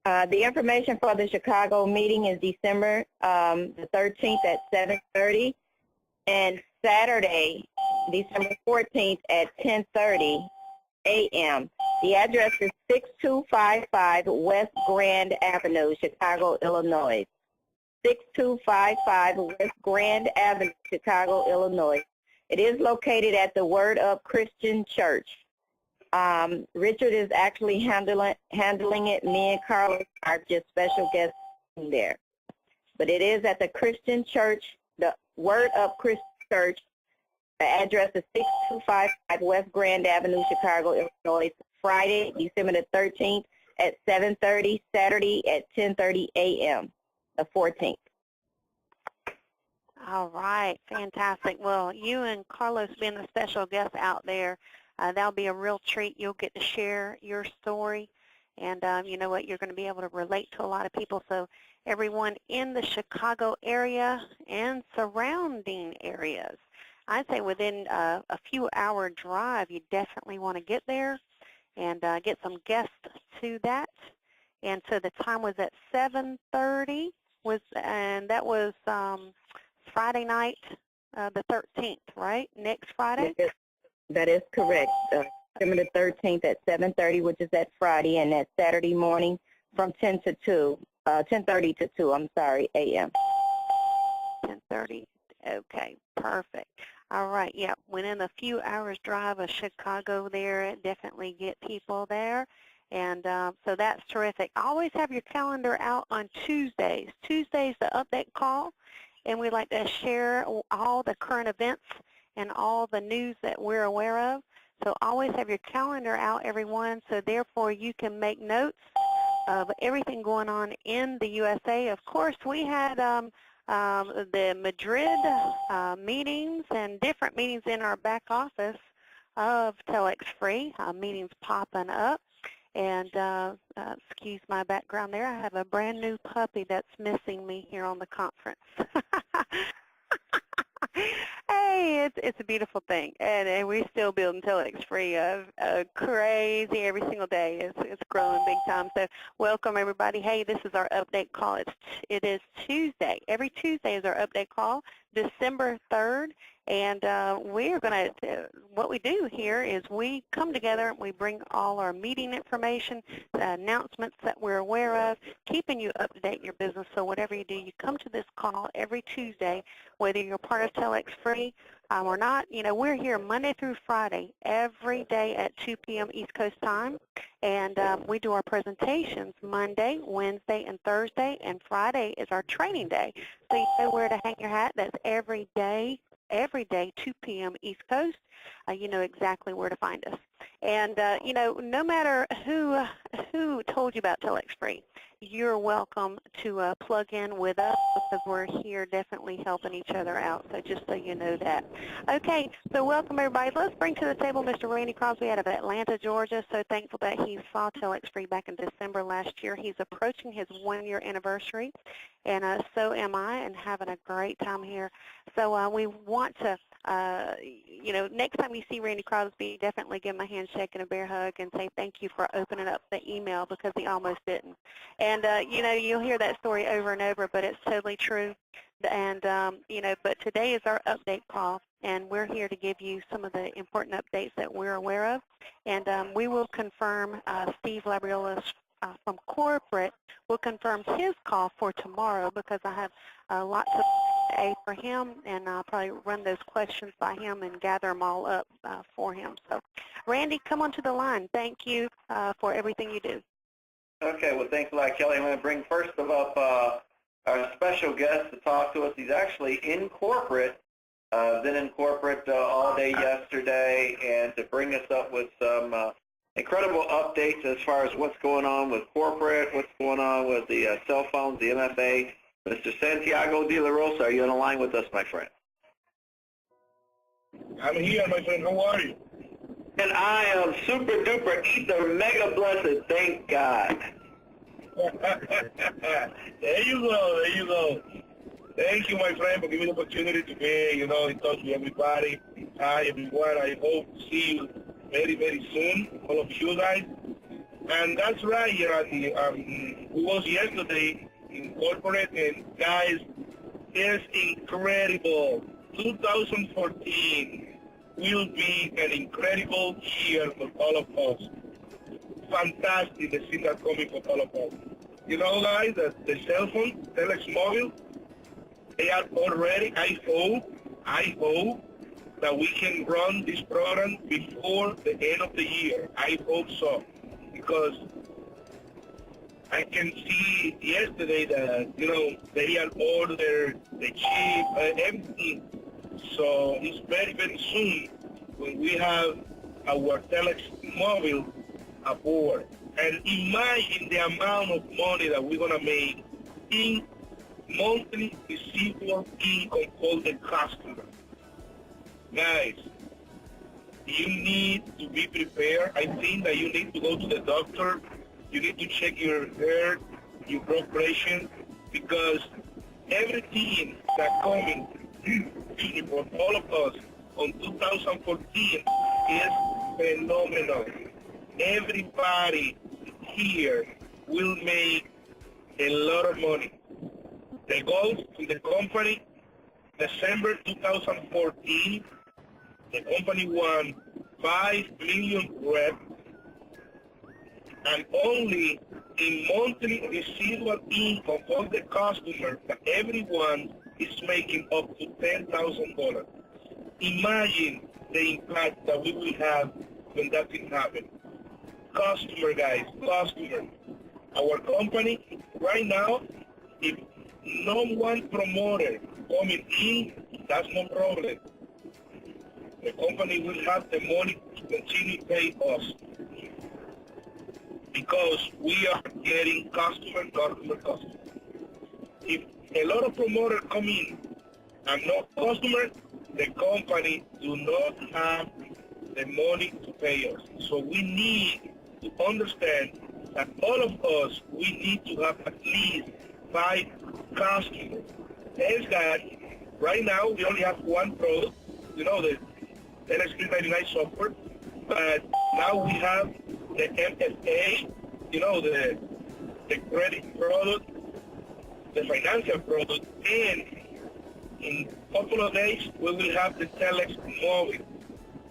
The information for the Chicago meeting is December the 13th at 7:30 and Saturday, December 14th at 10:30 a.m. The address is 6255 West Grand Avenue, Chicago, Illinois. 6255 West Grand Avenue, Chicago, Illinois. It is located at the Word Up Christian Church. Richard is actually handling it. Me and Carlos are just special guests there. But it is at the Christian Church, the Word Up Christian Church. The address is 6255 West Grand Avenue, Chicago, Illinois. Friday, December the 13th at 7:30, Saturday at 10:30 a.m., the 14th. All right, fantastic. Well, you and Carlos being the special guest out there, that'll be a real treat. You'll get to share your story, and you know what, you're going to be able to relate to a lot of people. So everyone in the Chicago area and surrounding areas, I'd say within a few-hour drive, you definitely want to get there and get some guests to that. And so the time was at 7:30, and that was Friday night, the 13th, right? Next Friday? That is correct. December the 13th at 7:30, which is that Friday, and that Saturday morning from 10:30 to 2, a.m. 10:30. Okay, perfect. All right, yeah, within a few hours drive of Chicago there, definitely get people there. And so that's terrific. Always have your calendar out on Tuesdays. Tuesday's the update call, and we like to share all the current events and all the news that we're aware of. So always have your calendar out, everyone, so therefore you can make notes of everything going on in the USA. Of course, we had the Madrid meetings and different meetings in our back office of TelexFREE, meetings popping up. And excuse my background there, I have a brand new puppy that's missing me here on the conference. Hey, it's a beautiful thing, and we're still building TelexFREE crazy every single day. It's growing big time. So welcome everybody. Hey, this is our update call. It is Tuesday. Every Tuesday is our update call, December 3rd. And we're going to, what we do here is we come together, we bring all our meeting information, the announcements that we're aware of, keeping you up to date in your business. So whatever you do, you come to this call every Tuesday, whether you're part of TelexFREE or not. You know, we're here Monday through Friday, every day at 2 p.m. East Coast time. And we do our presentations Monday, Wednesday, and Thursday, and Friday is our training day. So you know where to hang your hat. That's every day, 2 p.m. East Coast. You know exactly where to find us. And, you know, no matter who told you about TelexFREE, you're welcome to plug in with us because we're here definitely helping each other out. So just so you know that. Okay, so welcome everybody. Let's bring to the table Mr. Randy Crosby out of Atlanta, Georgia. So thankful that he saw TelexFREE back in December last year. He's approaching his 1-year anniversary, and so am I, and having a great time here. So we want to, you know, next time you see Randy Crosby, definitely give him a handshake and a bear hug and say thank you for opening up the email because he almost didn't. And, you know, you'll hear that story over and over, but it's totally true. And, you know, but today is our update call, and we're here to give you some of the important updates that we're aware of. And we will confirm Steve Labriola from corporate will confirm his call for tomorrow because I have lots of A for him, and I'll probably run those questions by him and gather them all up for him. So, Randy, come onto the line. Thank you for everything you do. Okay, well, thanks a lot, Kelly. I'm going to bring first of all our special guest to talk to us. He's actually in corporate, been in corporate all day yesterday, and to bring us up with some incredible updates as far as what's going on with corporate, what's going on with the cell phones, the MFA. Mr. Santiago De La Rosa, are you on the line with us, my friend? I'm here, my friend. How are you? And I am super duper ether mega blessed, thank God. There you go, there you go. Thank you, my friend, for giving me the opportunity to be, you know, in touch with everybody. Hi, everyone. I hope to see you very, very soon, all of you guys. And that's right, Gerardi. We was yesterday in corporate, and guys, it's incredible. 2014 will be an incredible year for all of us. Fantastic, the thing that's coming for all of us. You know, guys, that the cell phone, Telex Mobile, they are already, I hope that we can run this program before the end of the year. I hope so, because I can see yesterday that, you know, they have ordered the chip, everything. So it's very, very soon when we have our Telex Mobile aboard. And imagine the amount of money that we're going to make in monthly receivable income for the customer. Guys, you need to be prepared. I think that you need to go to the doctor. You need to check your heart, your blood pressure, because everything that's coming for all of us on 2014 is phenomenal. Everybody here will make a lot of money. The goals to the company, December 2014, the company won 5 million reps, and only in monthly receivable income for the customer, that everyone is making up to $10,000. Imagine the impact that we will have when that thing happens. Customer, guys, customer. Our company right now, if no one promoter coming in, that's no problem. The company will have the money to continue to pay us, because we are getting customer. If a lot of promoters come in and no customer, the company do not have the money to pay us. So we need to understand that all of us, we need to have at least 5 customers. Thanks God, right now we only have one product, you know, the TelexFREE 99 software, but now we have the MFA, you know, the credit product, the financial product, and in a couple of days we will have the Telex Mobile.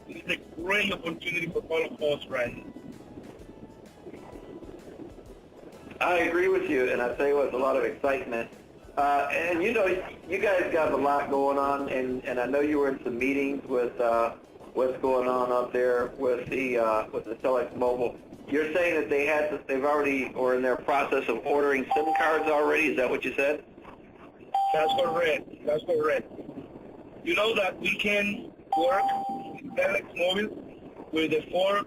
It's a great opportunity for all of us right now. I agree with you, and I tell you what, it's a lot of excitement. And you know, you guys got a lot going on, and I know you were in some meetings with what's going on up there with the Telex Mobile. You're saying that they've already, or in their process of ordering SIM cards already. Is that what you said? That's correct. That's correct. You know that we can work with Telex Mobile with the 4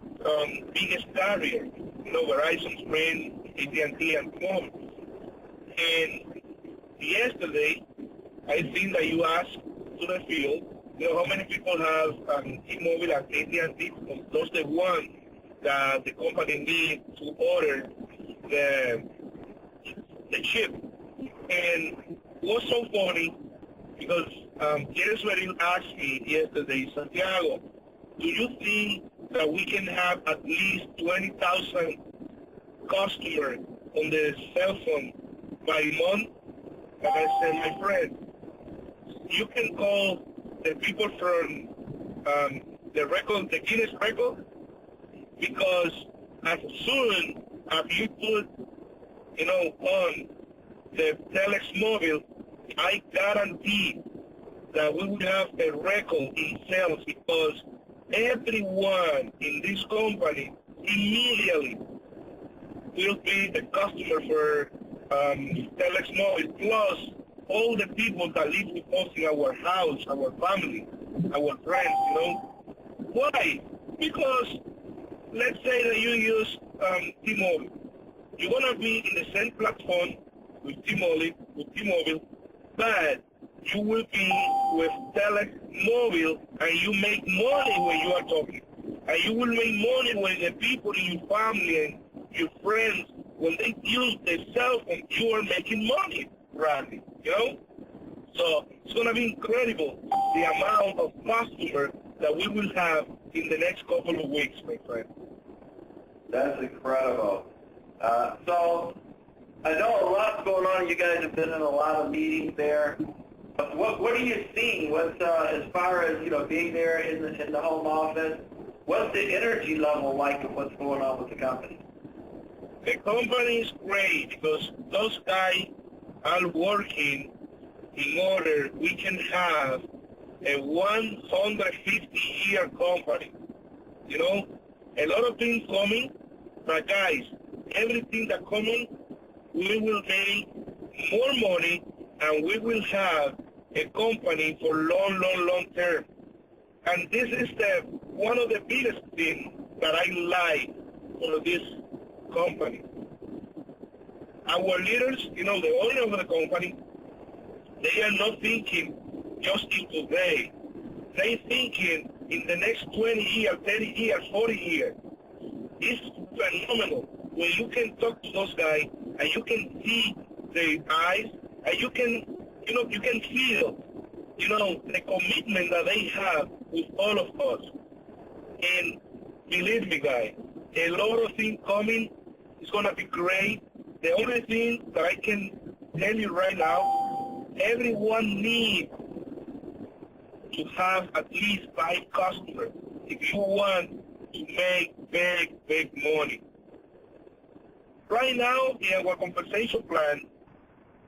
biggest carriers. You know, Verizon, Sprint, AT&T, and Phone. And yesterday, I think that you asked to the field, you know, how many people have T-Mobile and AT&T? Those the one that the company needs to order the chip. And it was so funny because here's what you asked me yesterday, Santiago. Do you think that we can have at least 20,000 customers on the cell phone by month? And I said, my friend, you can call the people from the Guinness record, because as soon as you put, you know, on the Telex Mobile, I guarantee that we will have a record in sales, because everyone in this company immediately will be the customer for Telex Mobile, plus all the people that live with us in our house, our family, our friends, you know. Why? Because let's say that you use T-Mobile. You're going to be in the same platform with T-Mobile, but you will be with Telex Mobile, and you make money when you are talking. And you will make money when the people in your family and your friends, when they use the cell phone, you are making money, Randy, you know? So it's going to be incredible, the amount of customers that we will have in the next couple of weeks, my friend. That's incredible. So I know a lot's going on. You guys have been in a lot of meetings there. What are you seeing? What's as far as being there in the home office? What's the energy level like of what's going on with the company? The company is great because those guys are working in order we can have a 150-year company. A lot of things coming, but guys, everything that coming, we will make more money and we will have a company for long term. And this is one of the biggest things that I like for this company. Our leaders, the owner of the company, they are not thinking just in today. They're thinking in the next 20 years, 30 years, 40 years. It's phenomenal when you can talk to those guys and you can see their eyes and you can feel, the commitment that they have with all of us. And believe me, guys, a lot of things coming. It's going to be great. The only thing that I can tell you right now, everyone needs to have at least 5 customers if you want to make big money. Right now, in our compensation plan,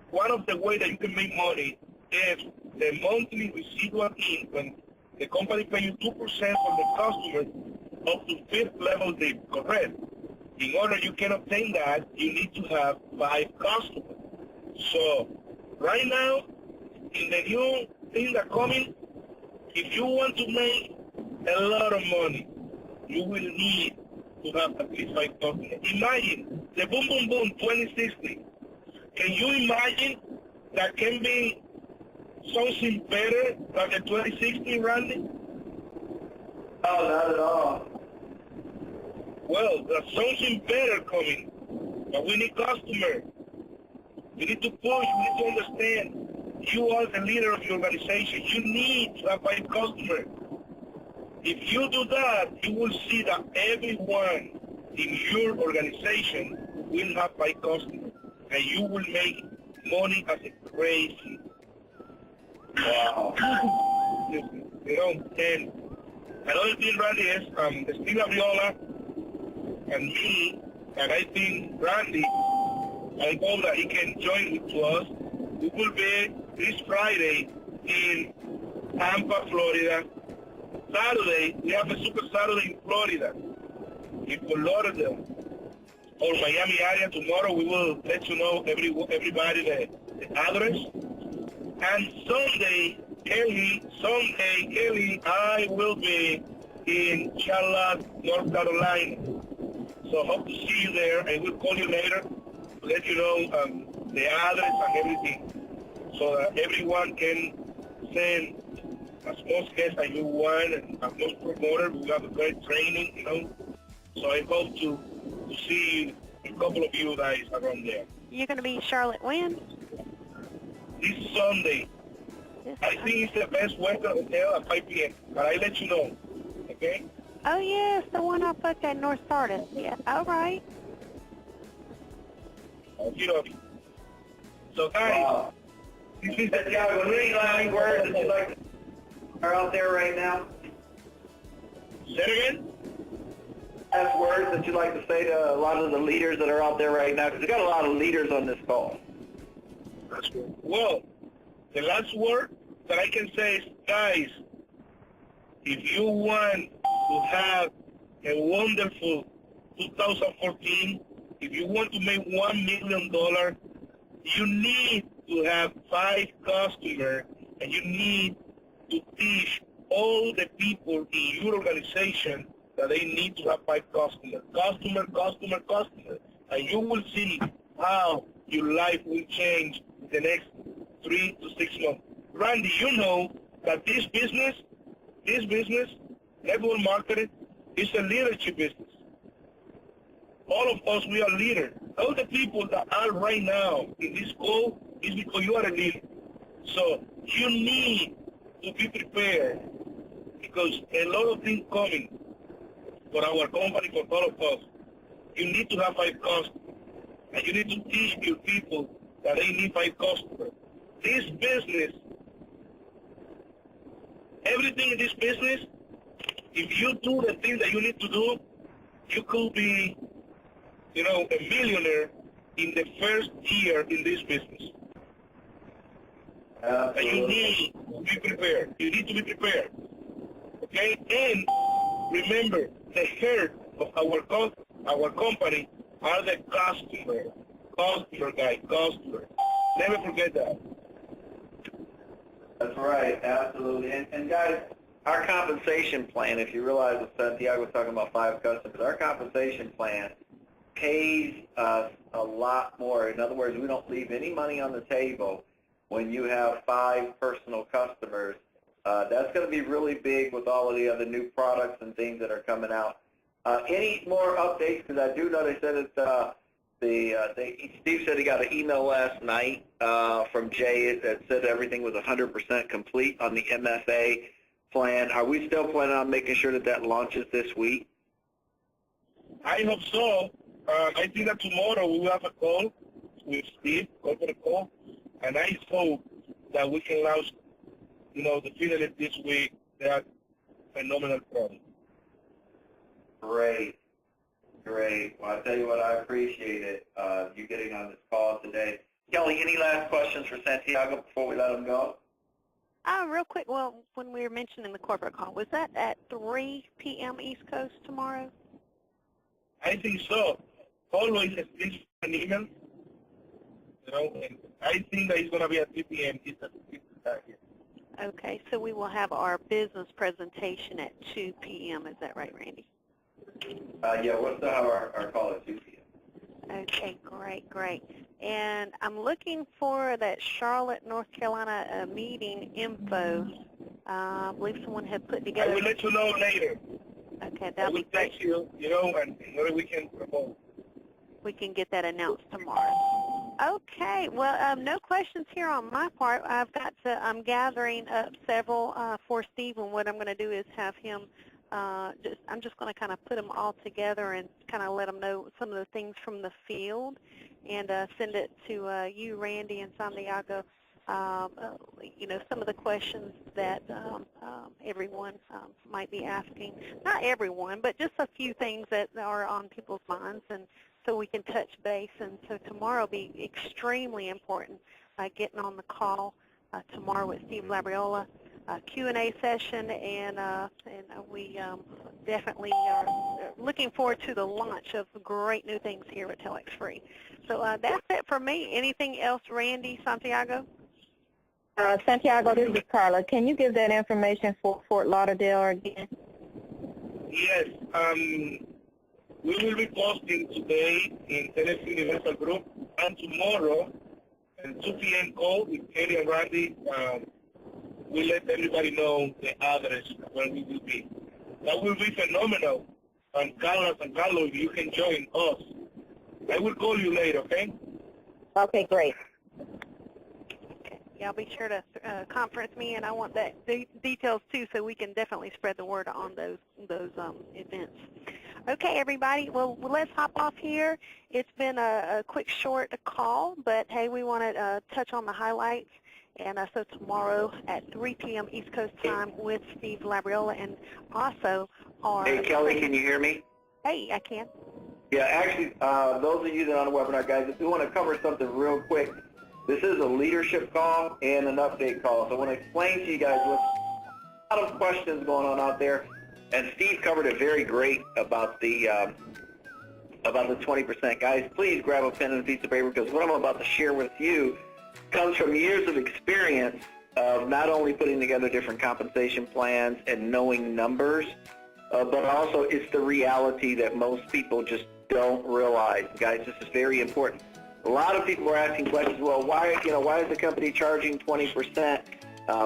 one of the ways that you can make money is the monthly residual income. The company pays you 2% for the customer up to 5th level debt, correct? In order you can obtain that, you need to have 5 customers. So, right now, in the new thing that's coming, if you want to make a lot of money, you will need to have at least 5 customers. Imagine the Boom Boom Boom 2060. Can you imagine that can be something better than the 2060, Randy? Oh, not at all. Well, there's something better coming, but we need customers. We need to push, we need to understand. You are the leader of your organization. You need to have 5 customers. If you do that, you will see that everyone in your organization will have 5 customers, and you will make money as a crazy. Wow. And another thing, Randy, is Steve Abriola and me, and I think Randy, I hope that he can join to us. We will be this Friday in Tampa, Florida. Saturday, we have a Super Saturday in Florida, in Fort Lauderdale, or Miami area. Tomorrow we will let you know, everybody, the address. And Sunday, Kelly, I will be in Charlotte, North Carolina. So hope to see you there, and we'll call you later to let you know the address and everything, so that everyone can send as much guests as you want and as much promoter. We have a great training, So I hope to see a couple of you guys around there. You're going to be Charlotte when? This Sunday. I think it's the Best Western Hotel at 5 p.m., but I'll let you know, okay? Oh, yes, the one I booked at North Sardis. Yeah, all right. Okay. So, guys, Wow. this is the Any last words that you like are out there right now? Say it again? Last words that you'd like to say to a lot of the leaders that are out there right now? Because we've got a lot of leaders on this call. That's good. Well, the last word that I can say is, guys, if you want to have a wonderful 2014, if you want to make $1 million, you need to have 5 customers, and you need to teach all the people in your organization that they need to have 5 customers. Customer. And you will see how your life will change in the next 3 to 6 months. Randy, you know that this business, network marketing, is a leadership business. All of us, we are leaders. All the people that are right now in this call is because you are a leader. So you need to be prepared, because a lot of things coming for our company, for all of us. you need to have 5 customers. And you need to teach your people that they need 5 customers. This business, everything in this business, if you do the things that you need to do, you could be, a millionaire in the first year in this business. And you need to be prepared. You need to be prepared. Okay? And remember, the heart of our company are the customer. Customer, guys, customer. Never forget that. That's right, absolutely. And guys, our compensation plan, if you realize that Santiago was talking about 5 customers, our compensation plan pays us a lot more. In other words, we don't leave any money on the table when you have 5 personal customers. That's going to be really big with all of the other new products and things that are coming out. Any more updates? Because I do know they said that Steve said he got an email last night from Jay that said everything was 100% complete on the MFA plan. Are we still planning on making sure that that launches this week? I hope so. I think that tomorrow we will have a call with Steve, corporate call, and I hope that we can launch, definitively this week that phenomenal product. Great. Great. Well, I tell you what, I appreciate it, you getting on this call today. Kelly, any last questions for Santiago before we let him go? Real quick, well, when we were mentioning the corporate call, was that at 3 p.m. East Coast tomorrow? I think so. Always please an email. And I think that it's going to be at 3 p.m. Okay, so we will have our business presentation at 2 p.m. Is that right, Randy? Yeah, we'll still have our call at 2 p.m. Okay, great. And I'm looking for that Charlotte, North Carolina meeting info. I believe someone had put together. I will let you know later. Okay, I that'll will be great. text you, and whether we can promote. We can get that announced tomorrow. Okay, well, no questions here on my part. I'm gathering up several for Steve, and what I'm going to do is have him, I'm just going to kind of put them all together and kind of let them know some of the things from the field and send it to you, Randy, and Santiago. Some of the questions that everyone might be asking. Not everyone, but just a few things that are on people's minds, and so we can touch base. And so tomorrow will be extremely important, getting on the call tomorrow with Steve Labriola, Q&A session, and we definitely are looking forward to the launch of great new things here at TelexFREE. So that's it for me. Anything else, Randy, Santiago? Santiago, this is Carla. Can you give that information for Fort Lauderdale again? Yes. We will be posting today in TelexFREE Universal Group, and tomorrow, at 2 p.m. call with Kelly and Randy, we'll let everybody know the address where we will be. That will be phenomenal. And Carlos, if you can join us. I will call you later, okay? Okay, great. Yeah, I'll be sure to conference me, and I want that details too, so we can definitely spread the word on those events. Okay, everybody. Well, let's hop off here. It's been a quick, short call, but hey, we want to touch on the highlights. And so tomorrow at 3 p.m. East Coast time with Steve Labriola, and also our... Hey, Kelly, can you hear me? Hey, I can. Yeah, actually, those of you that are on the webinar, guys, if we want to cover something real quick, this is a leadership call and an update call. So I want to explain to you guys what's a lot of questions going on out there. And Steve covered it very great about the 20%. Guys, please grab a pen and a piece of paper, because what I'm about to share with you comes from years of experience of not only putting together different compensation plans and knowing numbers, but also it's the reality that most people just don't realize. Guys, this is very important. A lot of people are asking questions, well, why is the company charging 20%?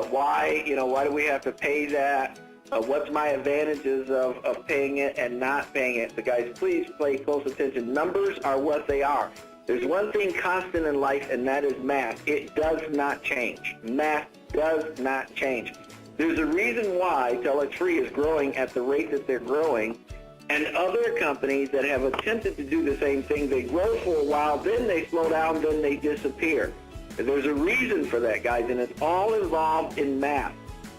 Why do we have to pay that? What's my advantages of paying it and not paying it? So guys, please pay close attention. Numbers are what they are. There's one thing constant in life, and that is math. It does not change. Math does not change. There's a reason why TelexFREE is growing at the rate that they're growing, and other companies that have attempted to do the same thing. They grow for a while, then they slow down, then they disappear. And there's a reason for that, guys, and it's all involved in math.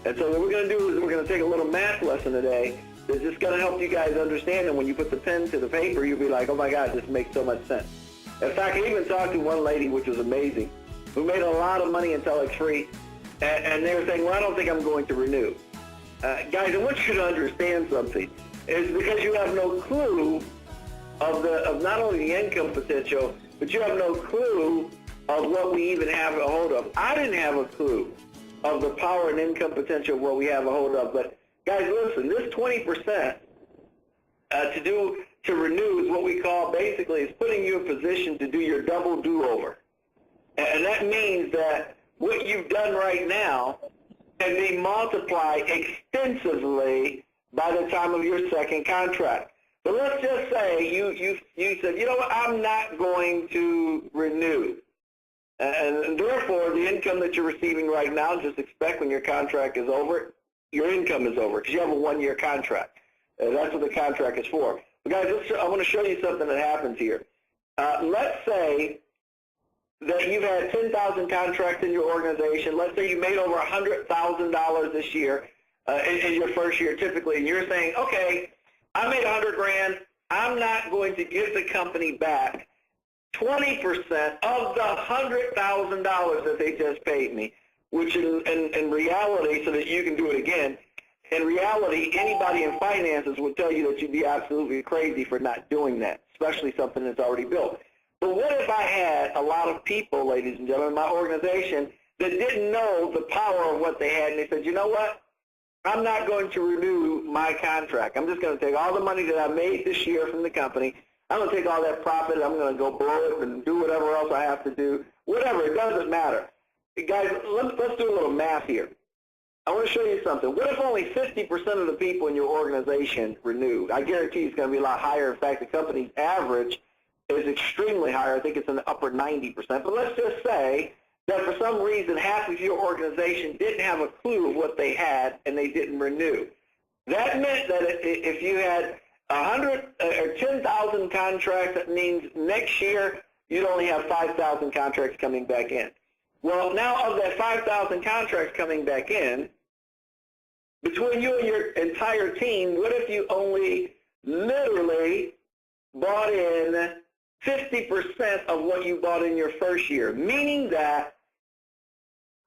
And so what we're going to do is we're going to take a little math lesson today that's just going to help you guys understand, and when you put the pen to the paper, you'll be like, oh my God, this makes so much sense. In fact, I even talked to one lady, which was amazing, who made a lot of money in TelexFREE, and they were saying, well, I don't think I'm going to renew. Guys, I want you to understand something. It's because you have no clue of not only the income potential, but you have no clue of what we even have a hold of. I didn't have a clue of the power and income potential of what we have a hold of. But guys, listen, this 20% to renew is what we call basically is putting you in position to do your double do-over. And that means that what you've done right now can be multiplied extensively by the time of your second contract. But let's just say you said, you know what, I'm not going to renew. And therefore, the income that you're receiving right now, just expect when your contract is over, your income is over because you have a one-year contract. That's what the contract is for. But guys, I want to show you something that happens here. Let's say that you've had 10,000 contracts in your organization. Let's say you made over $100,000 this year in your first year typically, and you're saying, okay, I made $100,000. I'm not going to give the company back 20% of the $100,000 that they just paid me, which in reality, so that you can do it again, in reality, anybody in finances would tell you that you'd be absolutely crazy for not doing that, especially something that's already built. But what if I had a lot of people, ladies and gentlemen, in my organization that didn't know the power of what they had, and they said, you know what? I'm not going to renew my contract. I'm just going to take all the money that I made this year from the company. I'm going to take all that profit. I'm going to go blow it and do whatever else I have to do. Whatever, it doesn't matter. Guys, let's do a little math here. I want to show you something. What if only 50% of the people in your organization renewed? I guarantee it's going to be a lot higher. In fact, the company's average is extremely higher. I think it's in the upper 90%. But let's just say that for some reason half of your organization didn't have a clue of what they had and they didn't renew. That meant that if you had 100 or 10,000 contracts, that means next year you'd only have 5,000 contracts coming back in. Well, now of that 5,000 contracts coming back in, between you and your entire team, what if you only literally bought in 50% of what you bought in your first year? Meaning that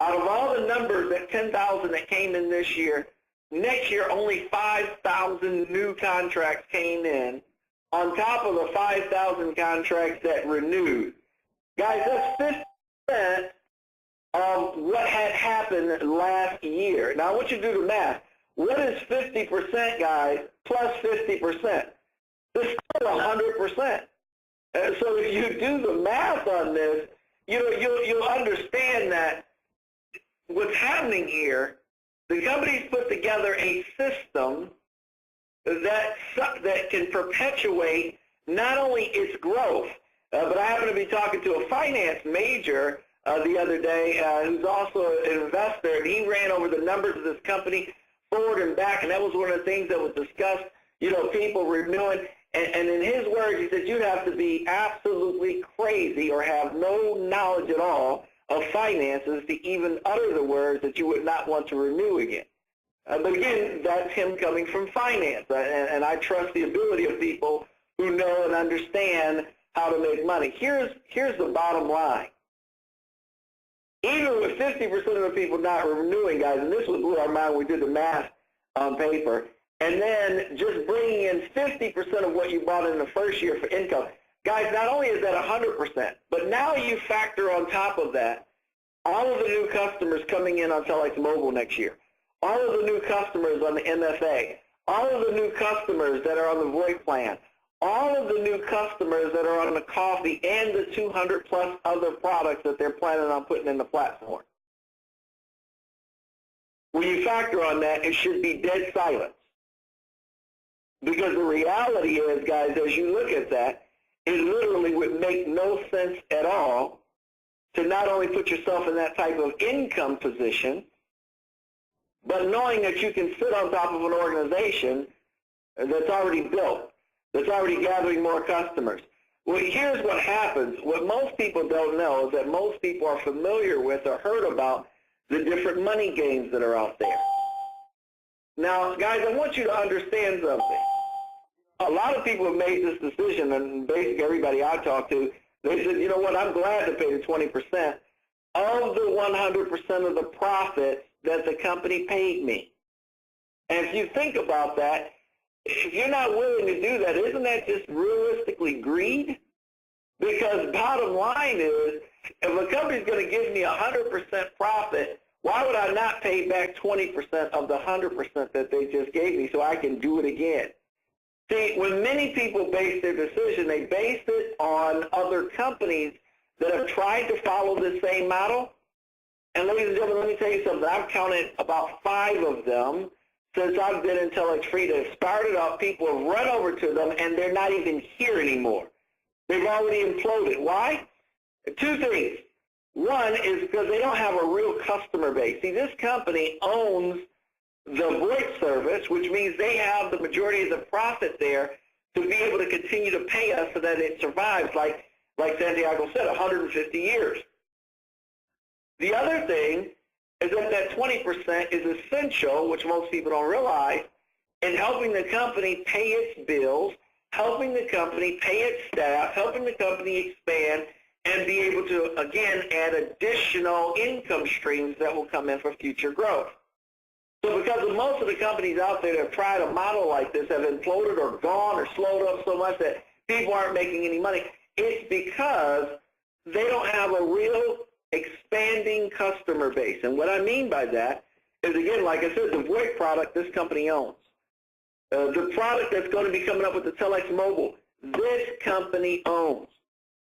out of all the numbers, that 10,000 that came in this year, next year only 5,000 new contracts came in on top of the 5,000 contracts that renewed. Guys, that's 50% of what had happened last year. Now, I want you to do the math. What is 50%, guys, plus 50%? It's still 100%. So if you do the math on this, you'll understand that what's happening here, the company's put together a system that can perpetuate not only its growth, but I happen to be talking to a finance major the other day who's also an investor, and he ran over the numbers of this company forward and back, and that was one of the things that was discussed, people renewing. And in his words, he said, you'd have to be absolutely crazy or have no knowledge at all of finances to even utter the words that you would not want to renew again. But again, that's him coming from finance, and I trust the ability of people who know and understand how to make money. Here's the bottom line. Even with 50% of the people not renewing, guys, and this blew our mind when we did the math on paper, and then just bringing in 50% of what you bought in the first year for income. Guys, not only is that 100%, but now you factor on top of that all of the new customers coming in on Telex Mobile next year, all of the new customers on the MFA, all of the new customers that are on the VoIP plan, all of the new customers that are on the coffee, and the 200-plus other products that they're planning on putting in the platform. When you factor on that, it should be dead silence. Because the reality is, guys, as you look at that, it literally would make no sense at all to not only put yourself in that type of income position, but knowing that you can sit on top of an organization that's already built. that's already gathering more customers. Well, here's what happens. What most people don't know is that most people are familiar with or heard about the different money games that are out there. Now, guys, I want you to understand something. A lot of people have made this decision, and basically everybody I talk to, they said, you know what, I'm glad to pay the 20% of the 100% of the profit that the company paid me. And if you think about that, if you're not willing to do that, isn't that just realistically greed? Because bottom line is, if a company's going to give me 100% profit, why would I not pay back 20% of the 100% that they just gave me so I can do it again? See, when many people base their decision, they base it on other companies that have tried to follow the same model. And ladies and gentlemen, let me tell you something. I've counted about 5 of them since I've been in TelexFREE that have started up. People have run over to them, and they're not even here anymore. They've already imploded. Why? 2 things. One is because they don't have a real customer base. See, this company owns the VoIP service, which means they have the majority of the profit there to be able to continue to pay us so that it survives, like Santiago said, 150 years. The other thing is that 20% is essential, which most people don't realize, in helping the company pay its bills, helping the company pay its staff, helping the company expand, and be able to, again, add additional income streams that will come in for future growth. So because of most of the companies out there that have tried a model like this have imploded or gone or slowed up so much that people aren't making any money, it's because they don't have a real expanding customer base. And what I mean by that is, again, like I said, the VoIP product this company owns. The product that's going to be coming up with the Telex Mobile, this company owns.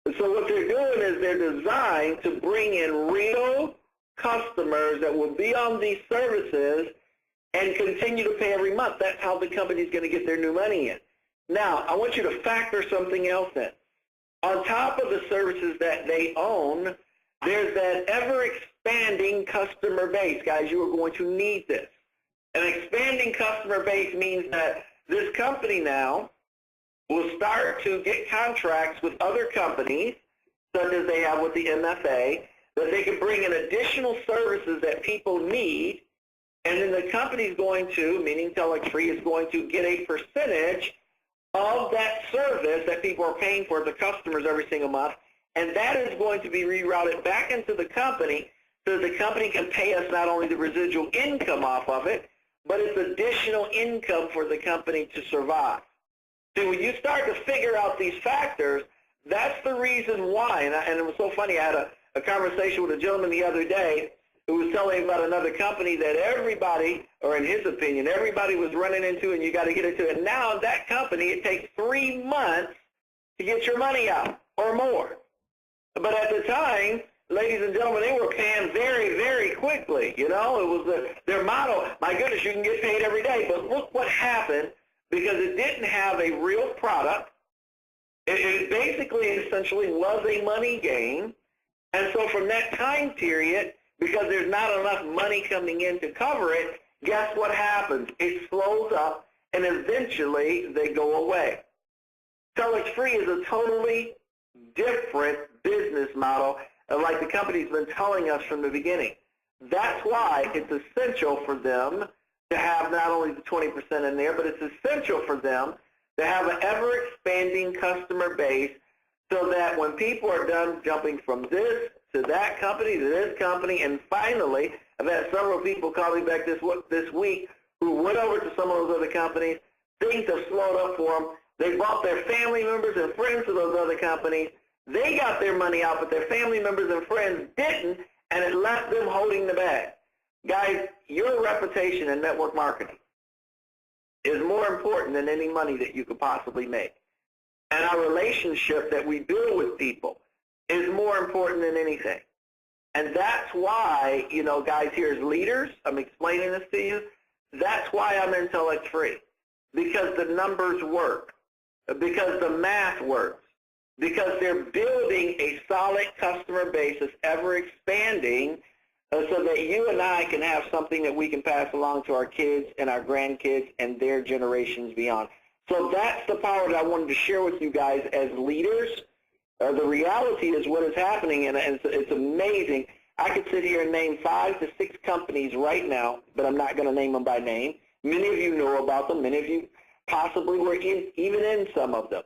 And so what they're doing is they're designed to bring in real customers that will be on these services and continue to pay every month. That's how the company's going to get their new money in. Now, I want you to factor something else in. On top of the services that they own, there's that ever-expanding customer base. Guys, you are going to need this. An expanding customer base means that this company now will start to get contracts with other companies, such as they have with the MFA, that they can bring in additional services that people need, and then the company is going to, meaning TelexFREE, is going to get a percentage of that service that people are paying for the customers every single month, and that is going to be rerouted back into the company so that the company can pay us not only the residual income off of it, but it's additional income for the company to survive. So when you start to figure out these factors, that's the reason why, and it was so funny, I had a conversation with a gentleman the other day who was telling about another company that everybody, or in his opinion, everybody was running into and you got to get into it. And now that company, it takes 3 months to get your money out or more. But at the time, ladies and gentlemen, they were paying very, very quickly. You know, it was their model. My goodness, you can get paid every day. But look what happened, because it didn't have a real product. It basically, essentially, was a money game. And so from that time period, because there's not enough money coming in to cover it, guess what happens? It slows up, and eventually they go away. TelexFREE is a totally different business model, like the company's been telling us from the beginning. That's why it's essential for them to have not only the 20% in there, but it's essential for them to have an ever-expanding customer base so that when people are done jumping from this to that company to this company, and finally, I've had several people call me back this week who went over to some of those other companies. Things have slowed up for them. They brought their family members and friends to those other companies. They got their money out, but their family members and friends didn't, and it left them holding the bag. Guys, your reputation in network marketing is more important than any money that you could possibly make. And our relationship that we build with people is more important than anything. And that's why, you know, guys, here as leaders, I'm explaining this to you, that's why I'm in TelexFREE, because the numbers work, because the math works, because they're building a solid customer base that's ever expanding so that you and I can have something that we can pass along to our kids and our grandkids and their generations beyond. So that's the power that I wanted to share with you guys as leaders. The reality is what is happening, and it's amazing. I could sit here and name 5 to 6 companies right now, but I'm not going to name them by name. Many of you know about them. Many of you possibly were even in some of them.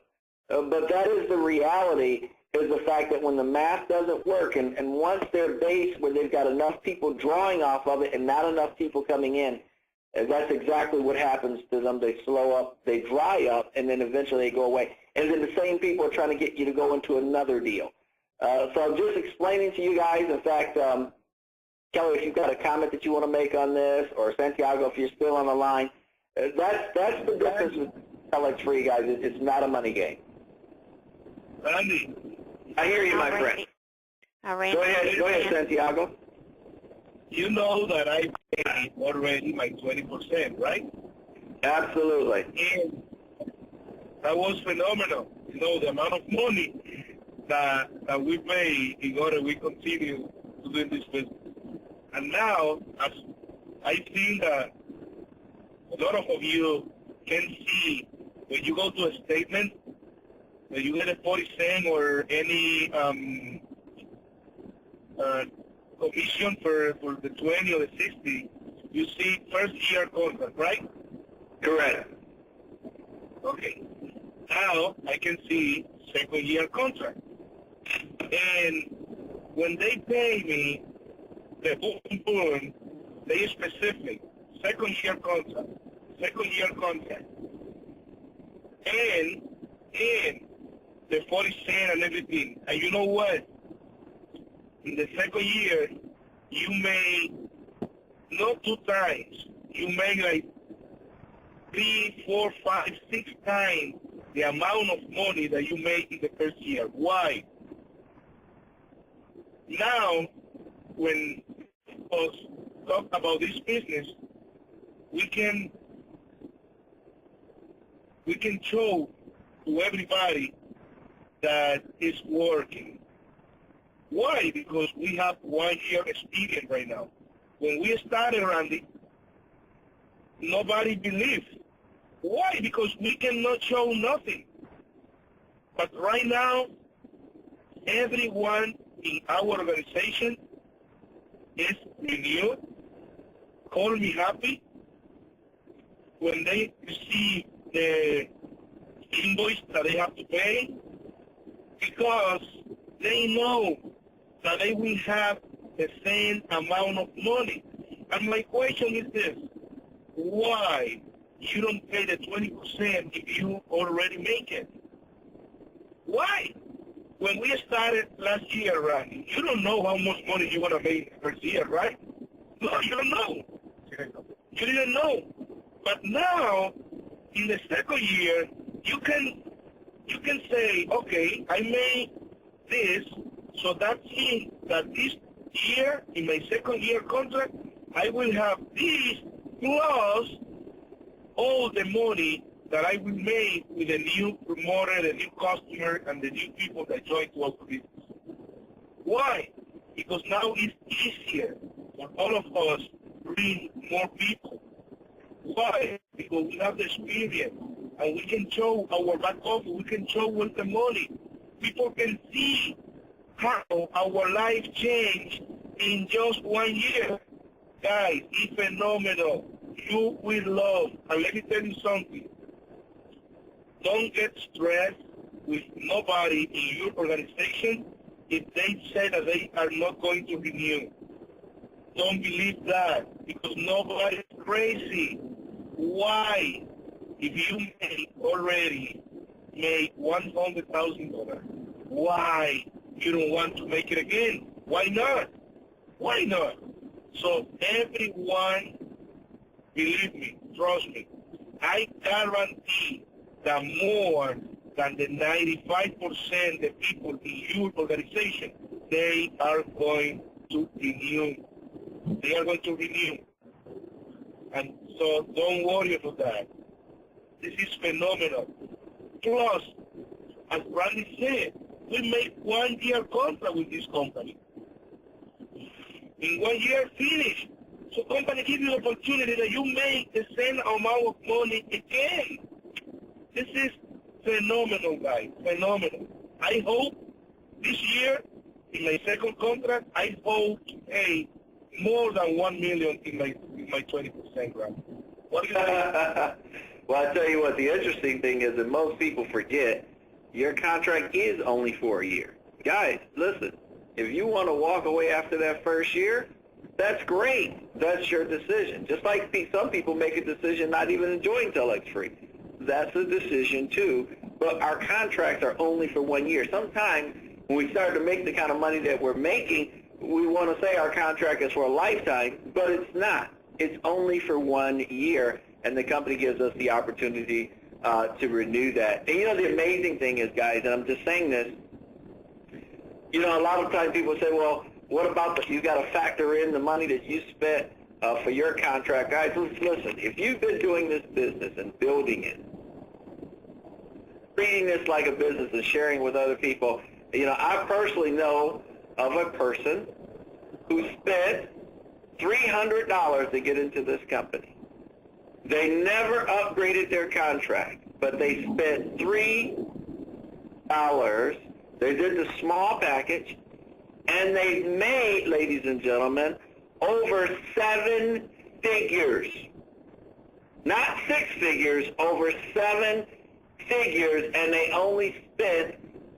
But that is the reality, is the fact that when the math doesn't work, and once they're based where they've got enough people drawing off of it and not enough people coming in, that's exactly what happens to them. They slow up, they dry up, and then eventually they go away. And then the same people are trying to get you to go into another deal. So I'm just explaining to you guys, in fact, Kelly, if you've got a comment that you want to make on this, or Santiago, if you're still on the line, that's the difference with TelexFREE, guys. It's not a money game. Andy, I hear you, my friend. All right. Go ahead, Santiago. you know that I paid already my 20%, right? Absolutely. And that was phenomenal. You know, the amount of money that we pay in order we continue to do this business. And now, as I think that a lot of you can see when you go to a statement, when you get a 40 cent or any commission for the 20 or the 60, you see first year contract, right? Correct. Okay. Now I can see second year contract. And when they pay me the boom, they specific, second year contract. And the 40 cent and everything. And you know what? In the second year, you may, not 2 times, you may like 3, 4, 5, 6 times the amount of money that you make in the first year. Why? Now, when us talk about this business, we can show to everybody that it's working. Why? Because we have 1 year experience right now. When we started, Randy, nobody believed. Why? Because we cannot show nothing. But right now, everyone in our organization is renewed, call me happy when they receive the invoice that they have to pay, because they know that they will have the same amount of money. And my question is this: why you don't pay the 20% if you already make it? Why? When we started last year, Randy, you don't know how much money you're going to make first year, right? No, you don't know. You didn't know. But now, in the second year, you can say, okay, I made this, so that means that this year, in my second year contract, I will have this plus all the money that I will make with the new promoter, the new customer, and the new people that join to our business. Why? Because now it's easier for all of us to bring more people. Why? Because we have the experience, and we can show our back office, we can show with the money. People can see how our life changed in just 1 year. Guys, it's phenomenal. You will love. And let me tell you something. Don't get stressed with nobody in your organization if they say that they are not going to renew. Don't believe that, because nobody is crazy. Why? If you already made $100,000, why you don't want to make it again? Why not? Why not? So everyone, believe me, trust me, I guarantee that more than the 95% the people in your organization, they are going to renew. They are going to renew. And so don't worry about that. This is phenomenal. Plus, as Randy said, we make 1 year contract with this company. In 1 year, finish. So company give you the opportunity that you make the same amount of money again. This is phenomenal, guys, phenomenal. I hope this year, in my second contract, I hope to pay more than $1 million in my 20% grant. What do you think? Well, I tell you what, the interesting thing is that most people forget your contract is only for a year. Guys, listen, if you want to walk away after that first year, that's great. That's your decision. Just like some people make a decision not even enjoying TelexFREE. That's a decision too. But our contracts are only for 1 year. Sometimes when we start to make the kind of money that we're making, we want to say our contract is for a lifetime, but it's not. It's only for 1 year, and the company gives us the opportunity to renew that. And you know, the amazing thing is, guys, and I'm just saying this, you know, a lot of times people say, well, what about you got to factor in the money that you spent for your contract. Guys, listen, if you've been doing this business and building it, treating this like a business and sharing with other people, you know, I personally know of a person who spent $300 to get into this company. They never upgraded their contract, but they spent $3. They did the small package, and they made, ladies and gentlemen, over 7 figures. Not 6 figures, over 7 figures, and they only spent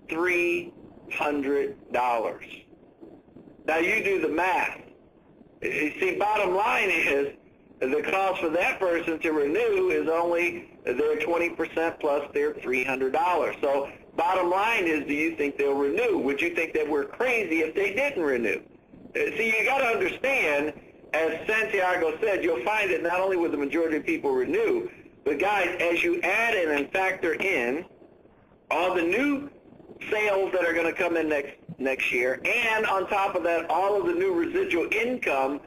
$300. Now you do the math. You see, bottom line is the cost for that person to renew is only their 20% plus their $300. So bottom line is, do you think they'll renew? Would you think that we're crazy if they didn't renew? See, you got to understand, as Santiago said, you'll find that not only will the majority of people renew, but guys, as you add in and factor in all the new sales that are going to come in next year, and on top of that, all of the new residual income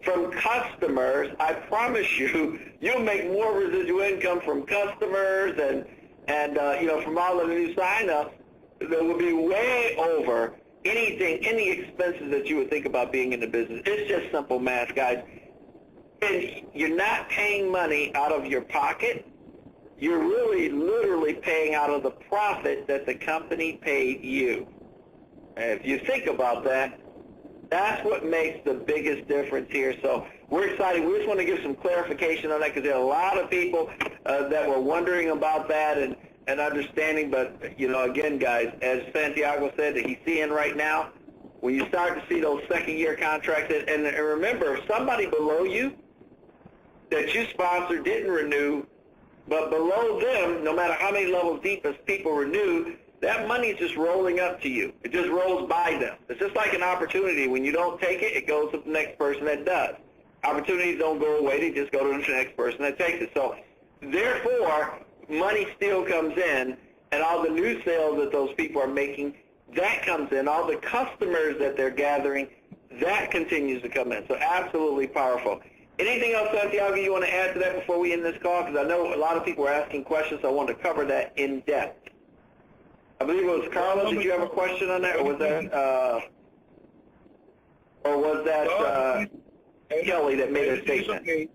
from customers, I promise you, you'll make more residual income from customers and you know, from all of the new sign-ups that will be way over any expenses that you would think about being in the business. It's just simple math, guys. And you're not paying money out of your pocket. You're really literally paying out of the profit that the company paid you. And if you think about that, that's what makes the biggest difference here. So we're excited. We just want to give some clarification on that because there are a lot of people that were wondering about that and understanding. But, you know, again, guys, as Santiago said that he's seeing right now, when you start to see those second-year contracts, and remember, if somebody below you that you sponsored didn't renew, but below them, no matter how many levels deep as people renew, that money is just rolling up to you. It just rolls by them. It's just like an opportunity. When you don't take it, it goes to the next person that does. Opportunities don't go away. They just go to the next person that takes it. So, therefore, money still comes in, and all the new sales that those people are making, that comes in. All the customers that they're gathering, that continues to come in. So, absolutely powerful. Anything else, Santiago, you want to add to that before we end this call? Because I know a lot of people are asking questions, so I want to cover that in depth. I believe it was Carlos. Did you have a question on that, or was that Kelly that made a statement?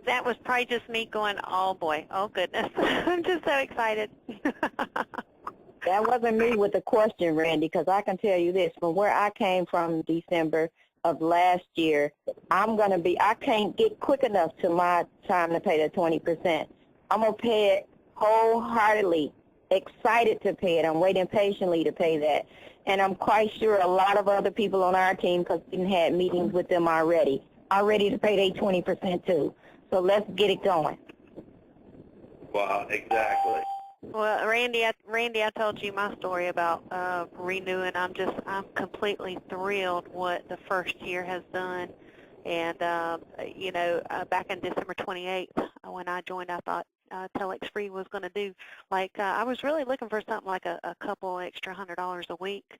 That was probably just me going, oh boy, oh goodness. I'm just so excited. That wasn't me with the question, Randy, because I can tell you this. From where I came from December of last year, I can't get quick enough to my time to pay the 20%. I'm going to pay it wholeheartedly, excited to pay it. I'm waiting patiently to pay that. And I'm quite sure a lot of other people on our team, because we had meetings with them already, are ready to pay their 20% too. So let's get it going. Wow, exactly. Well, Randy, I told you my story about renewing. I'm completely thrilled what the first year has done. And, you know, back in December 28th, when I joined, I thought TelexFREE was going to do, like, I was really looking for something like a couple extra $100 a week.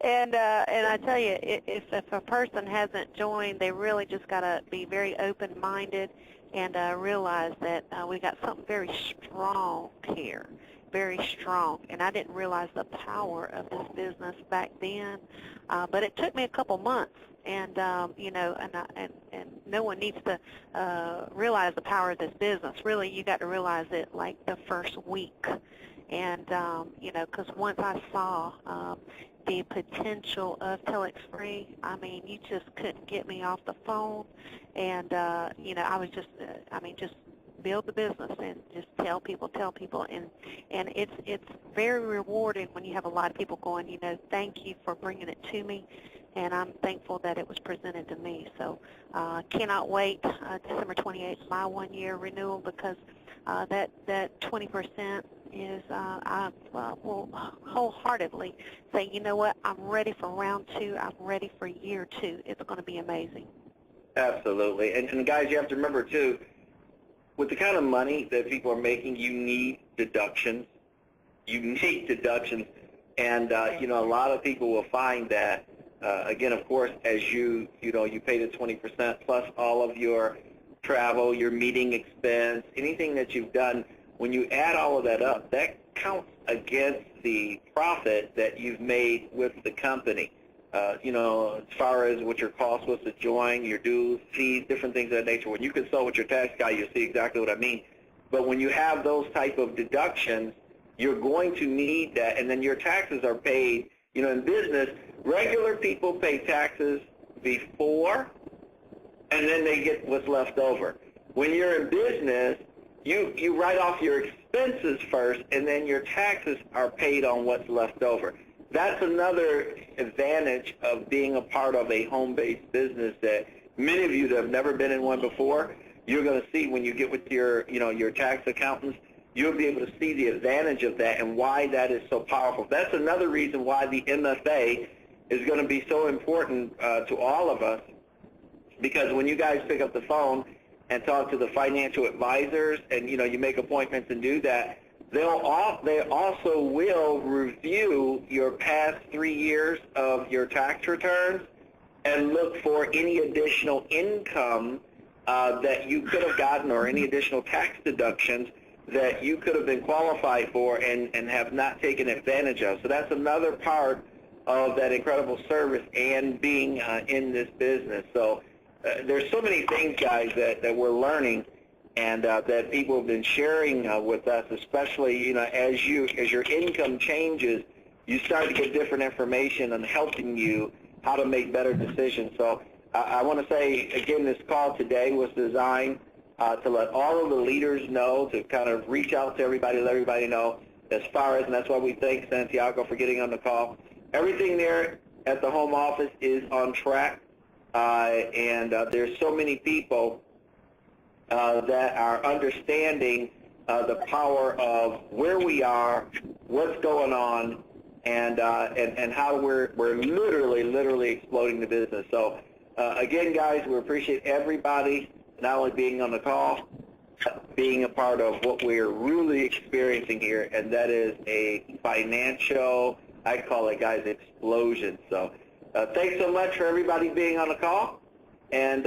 And I tell you, if a person hasn't joined, they really just got to be very open-minded and realize that we got something very strong here, very strong, and I didn't realize the power of this business back then. But it took me a couple months, and you know, and no one needs to realize the power of this business. Really, you got to realize it like the first week, and you know, because once I saw the potential of TelexFREE, I mean, you just couldn't get me off the phone, and you know, I was just, I mean, just build the business and just tell people, and it's very rewarding when you have a lot of people going, you know, thank you for bringing it to me, and I'm thankful that it was presented to me. So cannot wait. December 28th, my 1-year renewal, because that 20% is, I will wholeheartedly say, you know what, I'm ready for round 2. I'm ready for year 2. It's going to be amazing. Absolutely. And guys, you have to remember, too, with the kind of money that people are making, you need deductions. You need deductions. And, you know, a lot of people will find that, again, of course, as you pay the 20% plus all of your travel, your meeting expense, anything that you've done, when you add all of that up, that counts against the profit that you've made with the company. You know, as far as what your cost was to join, your dues, fees, different things of that nature. When you consult with your tax guy, you'll see exactly what I mean. But when you have those type of deductions, you're going to need that, and then your taxes are paid. You know, in business, regular people pay taxes before, and then they get what's left over. When you're in business, you write off your expenses first, and then your taxes are paid on what's left over. That's another advantage of being a part of a home-based business that many of you that have never been in one before, you're going to see when you get with your tax accountants. You'll be able to see the advantage of that and why that is so powerful. That's another reason why the MFA is going to be so important to all of us, because when you guys pick up the phone and talk to the financial advisors, and you make appointments and do that, they also will review your past 3 years of your tax returns and look for any additional income that you could have gotten, or any additional tax deductions that you could have been qualified for and have not taken advantage of. So that's another part of that incredible service and being in this business. So there's so many things, guys, that we're learning, and that people have been sharing with us, especially as your income changes, you start to get different information on helping you how to make better decisions. So I want to say, again, this call today was designed to let all of the leaders know, to kind of reach out to everybody, let everybody know as far as, and that's why we thank Santiago for getting on the call. Everything there at the home office is on track, and there's so many people that are understanding the power of where we are, what's going on, and how we're literally exploding the business. So again, guys, we appreciate everybody not only being on the call, being a part of what we're really experiencing here, and that is a financial, I call it, guys, explosion. So thanks so much for everybody being on the call, and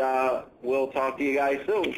we'll talk to you guys soon.